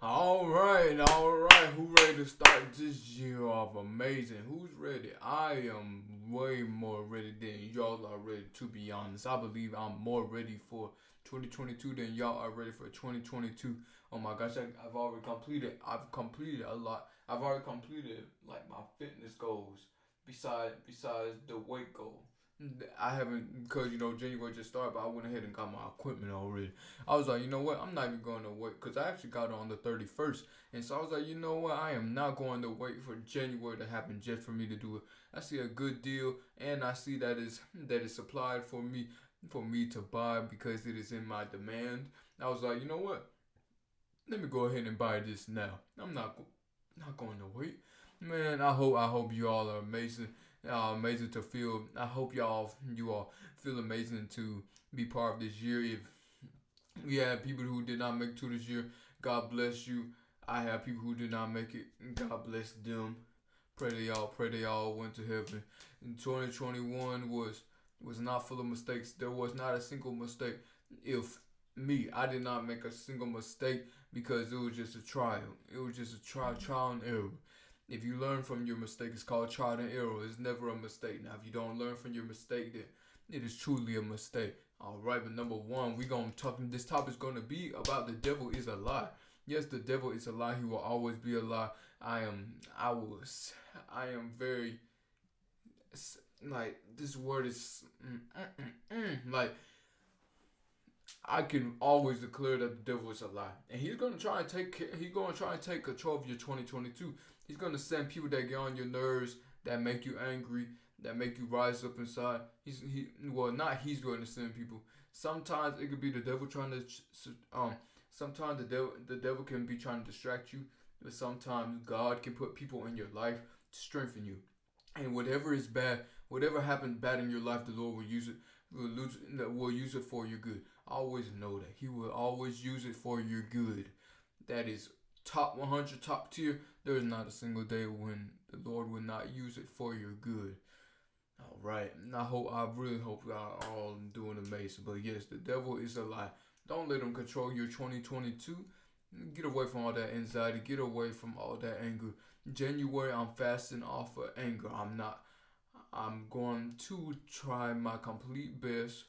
All right. Who ready to start this year off amazing? Who's ready? I am way more ready than y'all are ready, to be honest. I believe I'm more ready for 2022 than y'all are ready for 2022. Oh my gosh, I've already completed. I've completed a lot. I've already completed like my fitness goals. Besides the weight goal. I haven't, because January just started, but I went ahead and got my equipment already. I was like, you know what? I'm not even going to wait because I actually got it on the 31st. And so I was like, you know what? I am not going to wait for January to happen just for me to do it. I see a good deal and I see that is supplied for me to buy because it is in my demand. I was like, you know what? Let me go ahead and buy this now. I'm not going to wait. Man, I hope you all are amazing. Amazing to feel. I hope you all feel amazing to be part of this year. If we have people who did not make it to this year, God bless you. I have people who did not make it. God bless them. Pray they all went to heaven. And 2021 was not full of mistakes. There was not a single mistake. If me, I did not make a single mistake because it was just a trial. It was just a trial and error. If you learn from your mistake, it's called trial and error. It's never a mistake. Now, if you don't learn from your mistake, then it is truly a mistake. All right, but number one, we gonna talk. This topic is gonna be about the devil is a lie. Yes, the devil is a lie. He will always be a lie. I am. I was. I am very. Like this word is. Like I can always declare that the devil is a lie, and he's gonna try and take. He's gonna try and take control of your 2022. He's gonna send people that get on your nerves, that make you angry, that make you rise up inside. Not he's going to send people. Sometimes it could be the devil trying to. Sometimes the devil can be trying to distract you, but sometimes God can put people in your life to strengthen you. And whatever is bad, whatever happens bad in your life, the Lord will use it. Will use it for your good. Always know that He will always use it for your good. That is top 100, top tier. There is not a single day when the Lord will not use it for your good. All right, and I really hope y'all are all doing amazing. But yes, the devil is a lie. Don't let him control your 2022. Get away from all that anxiety. Get away from all that anger. January, I'm fasting off of anger. I'm not. I'm going to try my complete best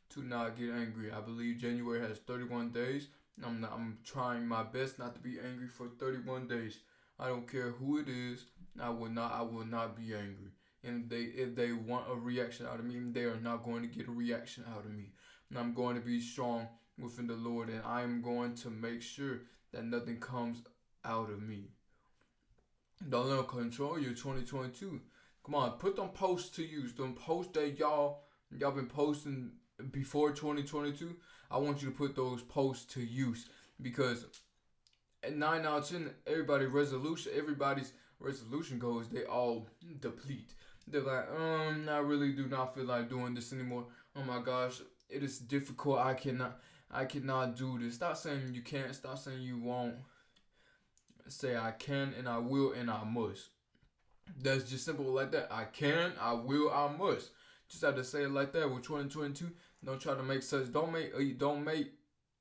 to not get angry. I believe January has 31 days. I'm trying my best not to be angry for 31 days. I don't care who it is. I will not be angry. And if they want a reaction out of me, they are not going to get a reaction out of me. And I'm going to be strong within the Lord, and I am going to make sure that nothing comes out of me. Don't let them control your 2022. Come on, put them posts to use. Them posts that y'all been posting before 2022. I want you to put those posts to use because at 9 out of 10, everybody's resolution goals, they all deplete. They're like, I really do not feel like doing this anymore. Oh my gosh, it is difficult. I cannot do this. Stop saying you can't. Stop saying you won't. Say I can and I will and I must. That's just simple like that. I can, I will, I must. Just have to say it like that. With 2022, don't try to make such. Don't make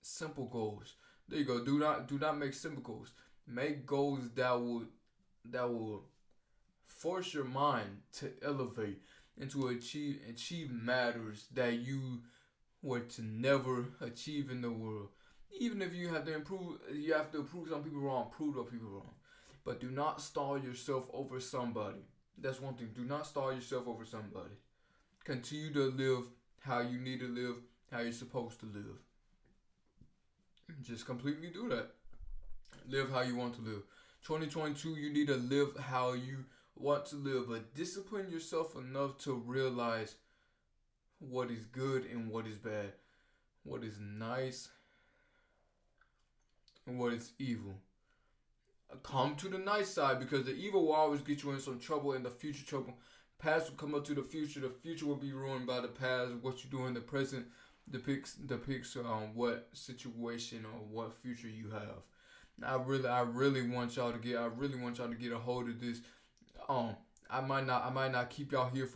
simple goals. There you go. Do not make simple goals. Make goals that will force your mind to elevate and to achieve matters that you were to never achieve in the world. Even if you have to prove some people wrong, prove those people wrong. But do not stall yourself over somebody. That's one thing. Do not stall yourself over somebody. Continue to live how you need to live, how you're supposed to live. Just completely do that. Live how you want to live. 2022, you need to live how you want to live, but discipline yourself enough to realize what is good and what is bad, what is nice and what is evil. Come to the nice side because the evil will always get you in some trouble in the future trouble. Past will come up to the future. The future will be ruined by the past. What you do in the present depicts what situation or what future you have. I really want y'all to get a hold of this. Um, I might not keep y'all here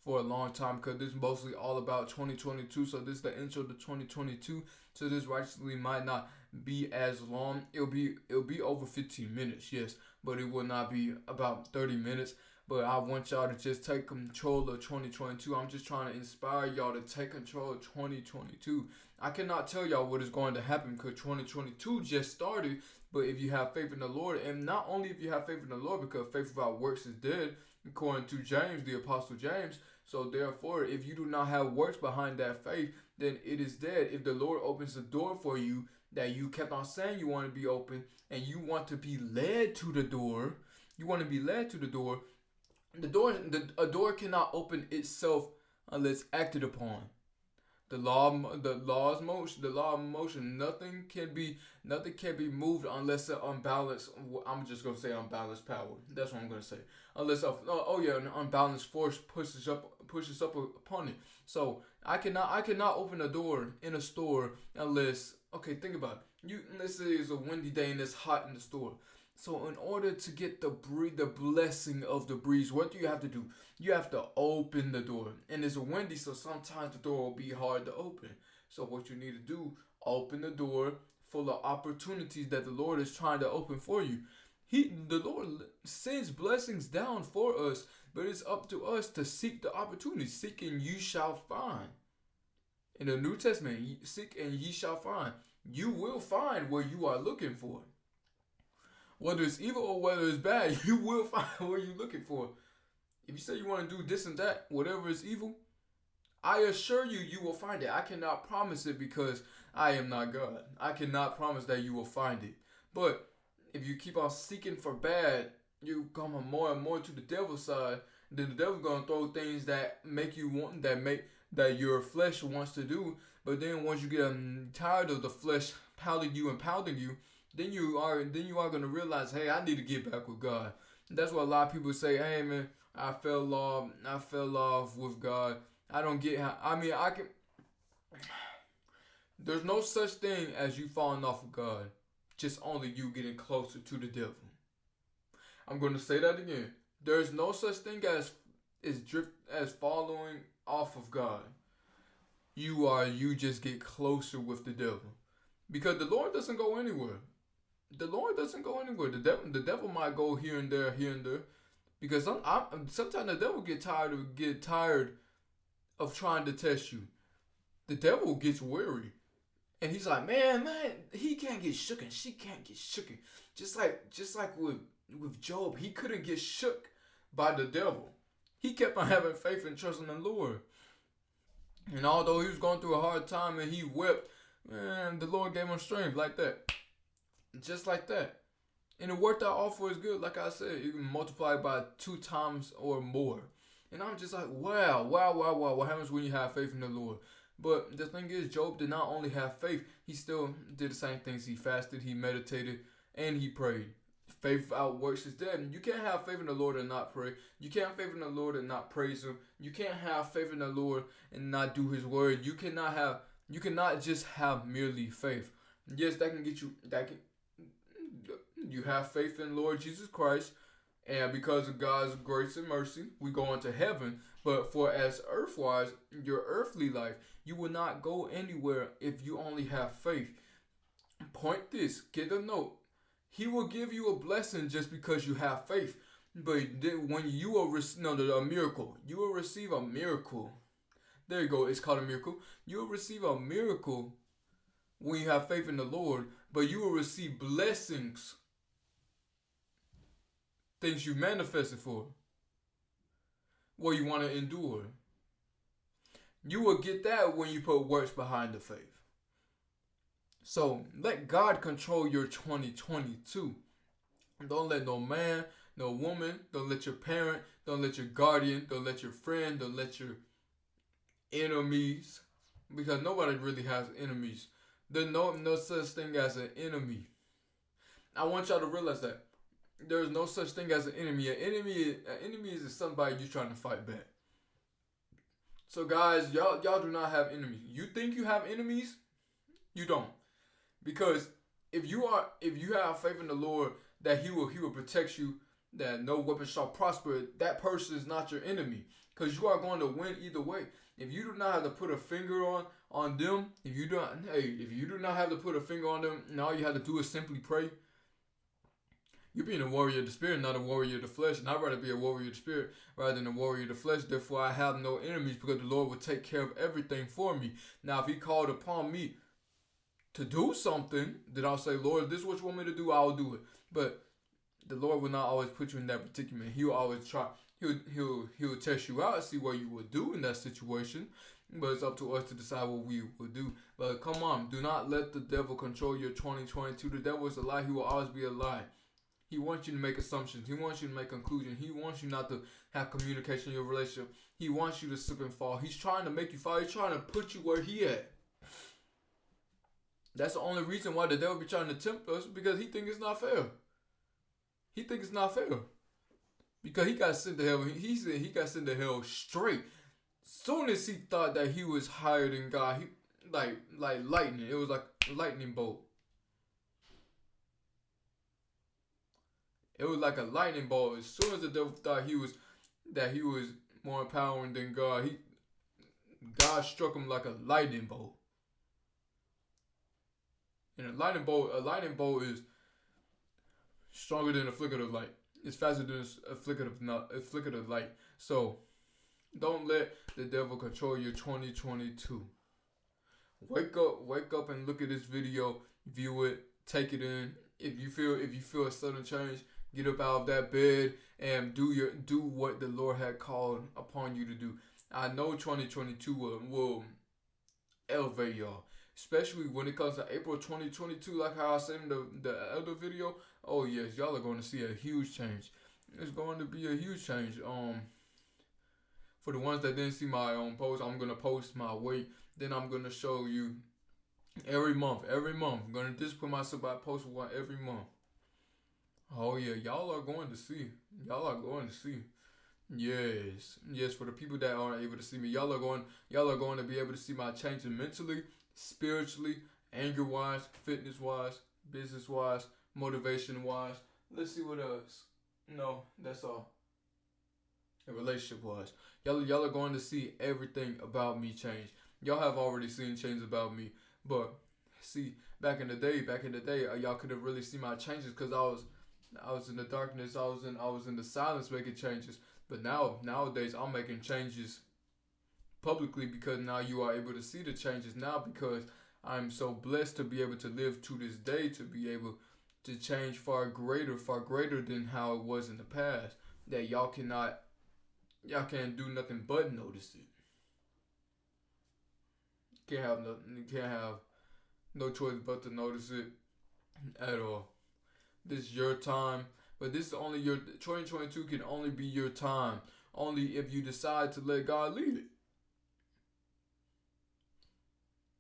for a long time because this is mostly all about 2022. So this is the intro to 2022. So this righteously might not be as long. It'll be over 15 minutes, yes, but it will not be about 30 minutes. But I want y'all to just take control of 2022. I'm just trying to inspire y'all to take control of 2022. I cannot tell y'all what is going to happen because 2022 just started. But if you have faith in the Lord, and not only if you have faith in the Lord, because faith without works is dead, according to James, the Apostle James. So therefore, if you do not have works behind that faith, then it is dead. If the Lord opens the door for you that you kept on saying you want to be open, and you want to be led to the door, a door cannot open itself unless acted upon. The law of motion. Nothing can be moved unless an unbalanced. I'm just gonna say unbalanced power. That's what I'm gonna say. Unless an unbalanced force pushes up upon it. So I cannot open a door in a store unless. Okay, think about it. Let's say it's a windy day and it's hot in the store. So in order to get the blessing of the breeze, what do you have to do? You have to open the door. And it's windy, so sometimes the door will be hard to open. So what you need to do, open the door full of opportunities that the Lord is trying to open for you. The Lord sends blessings down for us, but it's up to us to seek the opportunity. Seek and you shall find. In the New Testament, seek and ye shall find. You will find where you are looking for. Whether it's evil or whether it's bad, you will find what you're looking for. If you say you want to do this and that, whatever is evil, I assure you, you will find it. I cannot promise it because I am not God. I cannot promise that you will find it. But if you keep on seeking for bad, you come more and more to the devil's side. Then the devil's gonna throw things that make you want that your flesh wants to do. But then once you get tired of the flesh pounding you, then you are gonna realize, hey, I need to get back with God. That's what a lot of people say. Hey, man, I fell off with God. I don't get how. I can. There's no such thing as you falling off of God. Just only you getting closer to the devil. I'm gonna say that again. There's no such thing as following off of God. You just get closer with the devil, because the Lord doesn't go anywhere. The devil might go here and there, because sometimes the devil get tired of trying to test you. The devil gets weary, and he's like, man, he can't get shook and she can't get shook. Just like with Job, he couldn't get shook by the devil. He kept on having faith and trust in the Lord. And although he was going through a hard time and he wept, man, the Lord gave him strength like that. Just like that. And it worked out all for his good. Like I said, you can multiply by 2 times or more. And I'm just like, wow. What happens when you have faith in the Lord? But the thing is, Job did not only have faith, he still did the same things. He fasted, he meditated, and he prayed. Faith without works is dead. And you can't have faith in the Lord and not pray. You can't have faith in the Lord and not praise Him. You can't have faith in the Lord and not do His word. You cannot just have merely faith. Yes, that can get you. You have faith in Lord Jesus Christ, and because of God's grace and mercy, we go into heaven. But for as earthwise, your earthly life, you will not go anywhere if you only have faith. Point this, get a note. He will give you a blessing just because you have faith. But when you will receive a miracle, you will receive a miracle. There you go, it's called a miracle. You will receive a miracle when you have faith in the Lord, but you will receive blessings, things you manifested for, what you want to endure. You will get that when you put works behind the faith. So let God control your 2022. Don't let no man, no woman, don't let your parent, don't let your guardian, don't let your friend, don't let your enemies, because nobody really has enemies. There's no such thing as an enemy. I want y'all to realize that there's no such thing as an enemy. An enemy is somebody you're trying to fight back. So guys, y'all do not have enemies. You think you have enemies? You don't. Because if you have faith in the Lord that He will protect you, that no weapon shall prosper, that person is not your enemy. Because you are going to win either way. If you do not have to put a finger on them, if you do not have to put a finger on them, and all you have to do is simply pray, you're being a warrior of the spirit, not a warrior of the flesh. And I'd rather be a warrior of the spirit rather than a warrior of the flesh. Therefore, I have no enemies because the Lord will take care of everything for me. Now, if He called upon me to do something, then I'll say, Lord, if this is what you want me to do, I'll do it. But the Lord will not always put you in that predicament. He will always try. He'll test you out and see what you will do in that situation. But it's up to us to decide what we will do. But come on, do not let the devil control your 2022. The devil is a lie. He will always be a lie. He wants you to make assumptions. He wants you to make conclusions. He wants you not to have communication in your relationship. He wants you to slip and fall. He's trying to make you fall. He's trying to put you where he at. That's the only reason why the devil be trying to tempt us, because he think it's not fair. He think it's not fair. Because he got sent to hell. He said he got sent to hell straight. Soon as he thought that he was higher than God, he like lightning. It was like a lightning bolt. It was like a lightning bolt. As soon as the devil thought he was more empowering than God, God struck him like a lightning bolt. And a lightning bolt is stronger than a flicker of light. It's faster than a flicker of light. So don't let the devil control your 2022. Wake up and look at this video, view it, take it in. If you feel a sudden change, get up out of that bed and do what the Lord had called upon you to do. I know 2022 will elevate y'all, especially when it comes to April 2022. Like how I said in the other video. Oh yes, y'all are going to see a huge change. It's going to be a huge change. For the ones that didn't see my post, I'm gonna post my weight. Then I'm gonna show you every month. I'm gonna just put myself by post one every month. Oh yeah, y'all are going to see. Yes. For the people that aren't able to see me, y'all are going to be able to see my changes mentally, spiritually, anger wise, fitness wise, business wise, motivation wise. Let's see what else. No, that's all. And relationship wise, y'all are going to see everything about me change. Y'all have already seen change about me, but see, back in the day, y'all could have really seen my changes because I was in the darkness. I was in the silence making changes. But nowadays I'm making changes publicly because now you are able to see the changes now, because I'm so blessed to be able to live to this day, to be able to change far greater than how it was in the past, that y'all can't do nothing but notice it. You can't have no choice but to notice it at all. This is your time, but this is only your 2022 can only be your time. Only if you decide to let God lead it.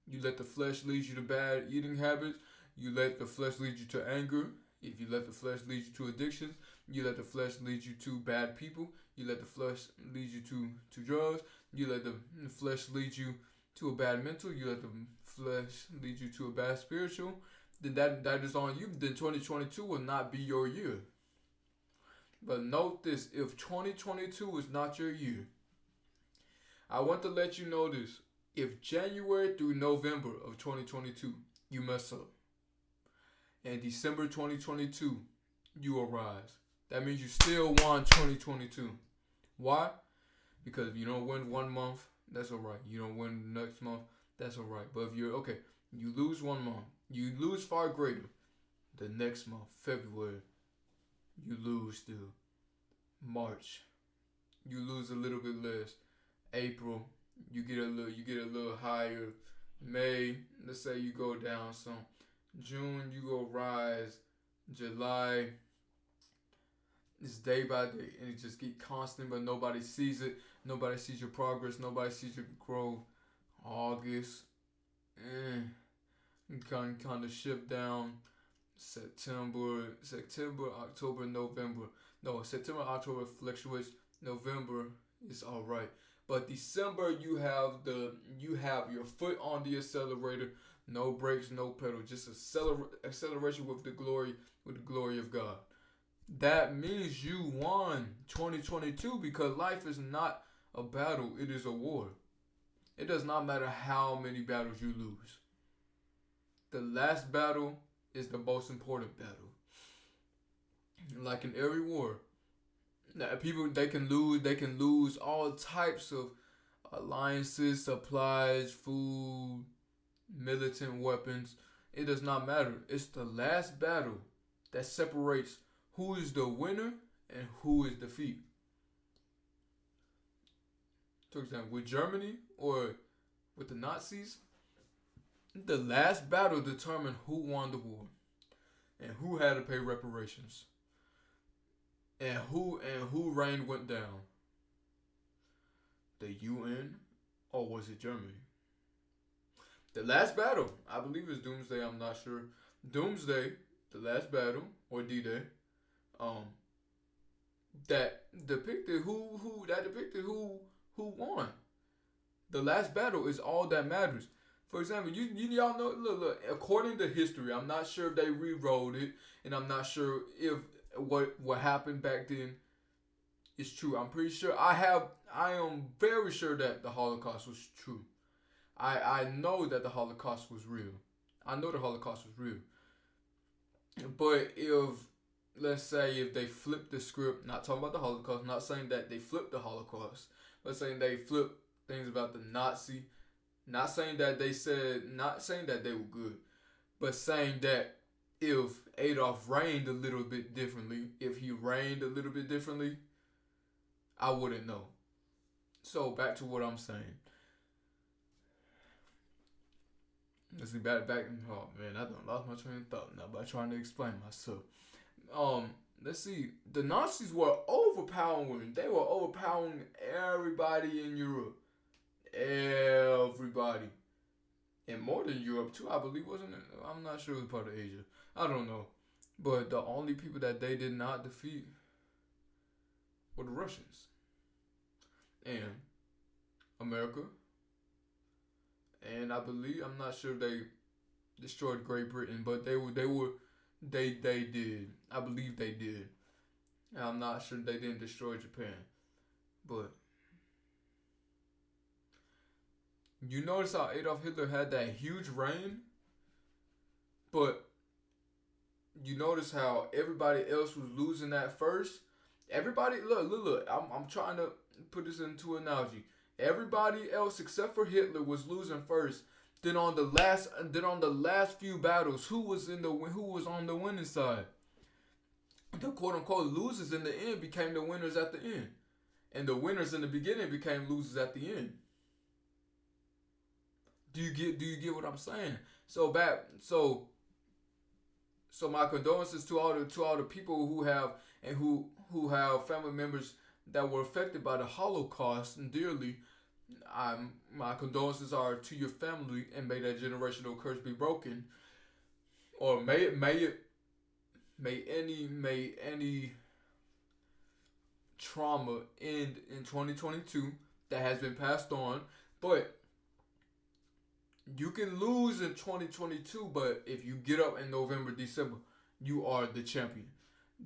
You let the flesh lead you to bad eating habits. You let the flesh lead you to anger. If you let the flesh lead you to addictions, you let the flesh lead you to bad people. You let the flesh lead you to drugs. You let the flesh lead you to a bad mental. You let the flesh lead you to a bad spiritual. Then that is on you. Then 2022 will not be your year. But note this, if 2022 is not your year, I want to let you know this. If January through November of 2022, you mess up, and December 2022, you arise, that means you still won 2022. Why? Because if you don't win one month, that's alright. You don't win the next month, that's alright. But if you lose one month, you lose far greater. The next month, February, you lose still. March, you lose a little bit less. April, you get a little higher. May, let's say you go down some. June, you go rise. July, it's day by day, and it just get constant, but nobody sees it. Nobody sees your progress. Nobody sees your growth. August, you kind of shift down. September, October, November. No, September, October fluctuates. November is all right, but December you have your foot on the accelerator. No brakes, no pedal, just acceleration with the glory of God. that means you won 2022 because life is not a battle, it is a war. It does not matter how many battles you lose. The last battle is the most important battle. Like in every war, now, people they can lose all types of alliances, supplies, food, militant weapons. It does not matter. It's the last battle that separates who is the winner and who is defeat. For example, with Germany or with the Nazis, the last battle determined who won the war and who had to pay reparations and who reign went down. The UN or was it Germany? The last battle, I believe is Doomsday. I'm not sure. Doomsday, the last battle or D-Day, um, that depicted who won. The last battle is all that matters. For example, y'all know. Look. According to history, I'm not sure if they rewrote it, and I'm not sure if what happened back then is true. I'm pretty sure. I am very sure that the Holocaust was true. I know that the Holocaust was real. I know the Holocaust was real. But if let's say if they flipped the script, not talking about the Holocaust, not saying that they flipped the Holocaust, but saying they flipped things about the Nazi, not saying that they were good, but saying that if Adolf reigned a little bit differently, if he reigned a little bit differently, I wouldn't know. So back to what I'm saying. Let's see back. Oh man, I done lost my train of thought now by trying to explain myself. Let's see. The Nazis were overpowering. They were overpowering everybody in Europe. Everybody. And more than Europe too, I believe, wasn't it? I'm not sure it was part of Asia. I don't know. But the only people that they did not defeat were the Russians. And America. And I believe, I'm not sure if they destroyed Great Britain, but they did. I believe they did. And I'm not sure they didn't destroy Japan. But you notice how Adolf Hitler had that huge reign, but you notice how everybody else was losing that first. Everybody, look. I'm trying to put this into an analogy. Everybody else except for Hitler was losing first. Then on the last few battles, who was on the winning side? The quote unquote losers in the end became the winners at the end, and the winners in the beginning became losers at the end. Do you get what I'm saying? So my condolences to all the people who have family members that were affected by the Holocaust and dearly. My condolences are to your family, and may that generational curse be broken, or may any trauma end in 2022 that has been passed on. But you can lose in 2022, but if you get up in November, December, you are the champion.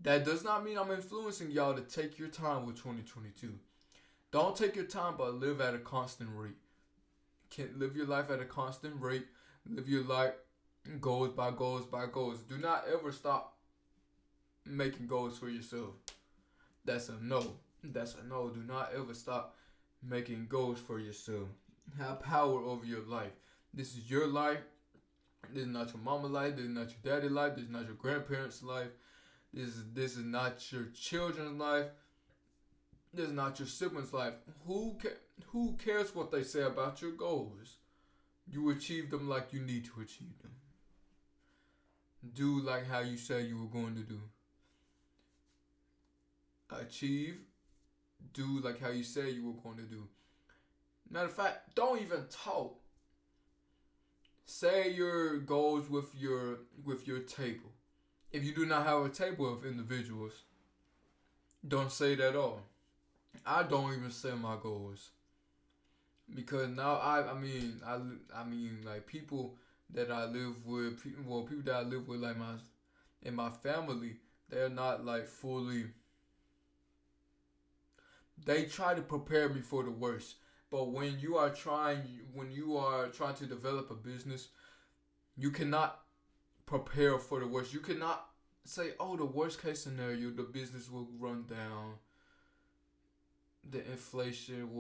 That does not mean I'm influencing y'all to take your time with 2022. Don't take your time, but live at a constant rate. Can't live your life at a constant rate. Live your life goals by goals by goals. Do not ever stop making goals for yourself. That's a no. That's a no. Do not ever stop making goals for yourself. Have power over your life. This is your life. This is not your mama's life. This is not your daddy's life. This is not your grandparents' life. This is not your children's life. This is not your siblings' life. Who cares what they say about your goals? You achieve them like you need to achieve them. Do like how you said you were going to do. Achieve. Do like how you said you were going to do. Matter of fact, don't even talk. Say your goals with your table. If you do not have a table of individuals, don't say it at all. I don't even say my goals because now I mean like people that I live with, people that I live with like in my family, They're not like fully. They try to prepare me for the worst. But when you are trying to develop a business, you cannot prepare for the worst. You cannot say, "Oh, the worst case scenario, the business will run down. The inflation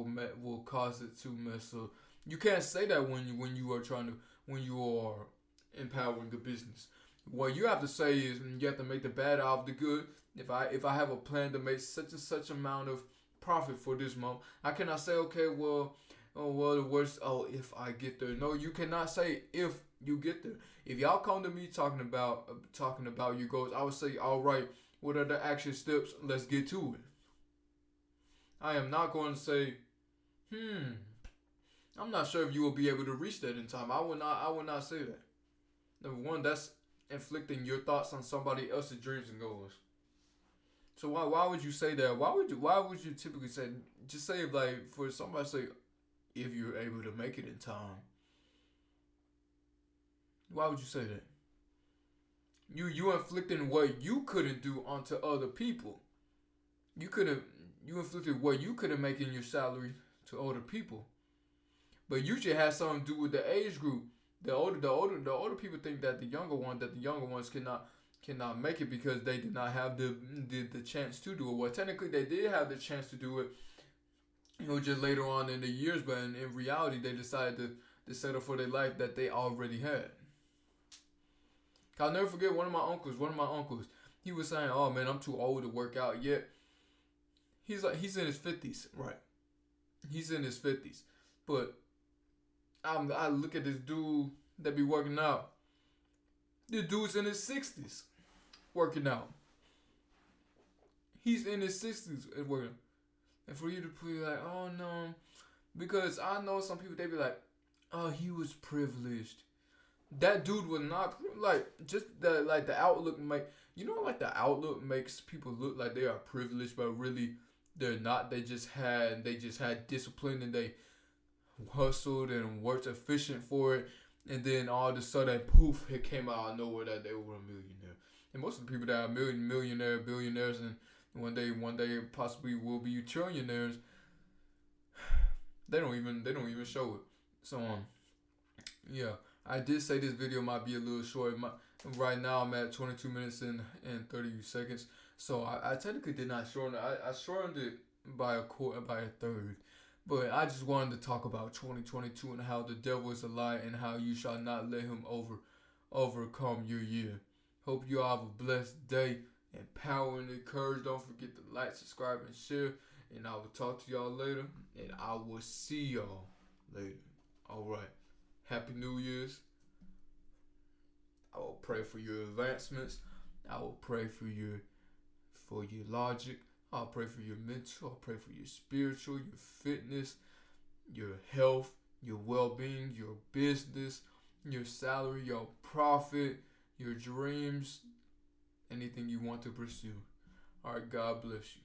will cause it to mess up." You can't say that when you are when you are empowering the business. What you have to say is you have to make the bad out of the good. If I have a plan to make such and such amount of profit for this month, I cannot say, okay, well, oh well, the worst, oh, if I get there. No, you cannot say if you get there. If y'all come to me talking about your goals, I would say, all right, what are the action steps? Let's get to it. I am not going to say, I'm not sure if you will be able to reach that in time. I will not say that. Number one, that's inflicting your thoughts on somebody else's dreams and goals. So why would you say that? Why would you typically say, just say if like for somebody to say if you're able to make it in time? Why would you say that? You inflicting what you couldn't do onto other people. You could have you inflicted what you couldn't make in your salary to other people. But usually has something to do with the age group. The older people think that the younger ones cannot make it because they did not have the chance to do it. Well, technically they did have the chance to do it. It was just later on in the years, but in reality they decided to settle for their life that they already had. I'll never forget one of my uncles. He was saying, "Oh man, I'm too old to work out yet." He's in his 50s, right? He's in his 50s, but I look at this dude that be working out. This dude's in his 60s working out. He's in his 60s and working. And for you to be like, oh no, because I know some people they be like, oh he was privileged. That dude was not like just the outlook make like the outlook makes people look like they are privileged, but really they're not. They just had discipline and they hustled and worked efficient for it, and then all of a sudden, poof, it came out of nowhere that they were a millionaire. And most of the people that are billionaires, and one day possibly will be trillionaires, they don't even show it. So yeah, I did say this video might be a little short. Right now I'm at 22 minutes and 30 seconds. So I technically did not shorten it. I shortened it by a third. But I just wanted to talk about 2022 and how the devil is a lie and how you shall not let him overcome your year. Hope you all have a blessed day and power and courage. Don't forget to like, subscribe, and share. And I will talk to y'all later. And I will see y'all later. Alright. Happy New Year's. I will pray for your advancements. I will pray for your logic. I'll pray for your mental. I'll pray for your spiritual, your fitness, your health, your well-being, your business, your salary, your profit, your dreams, anything you want to pursue. All right, God bless you.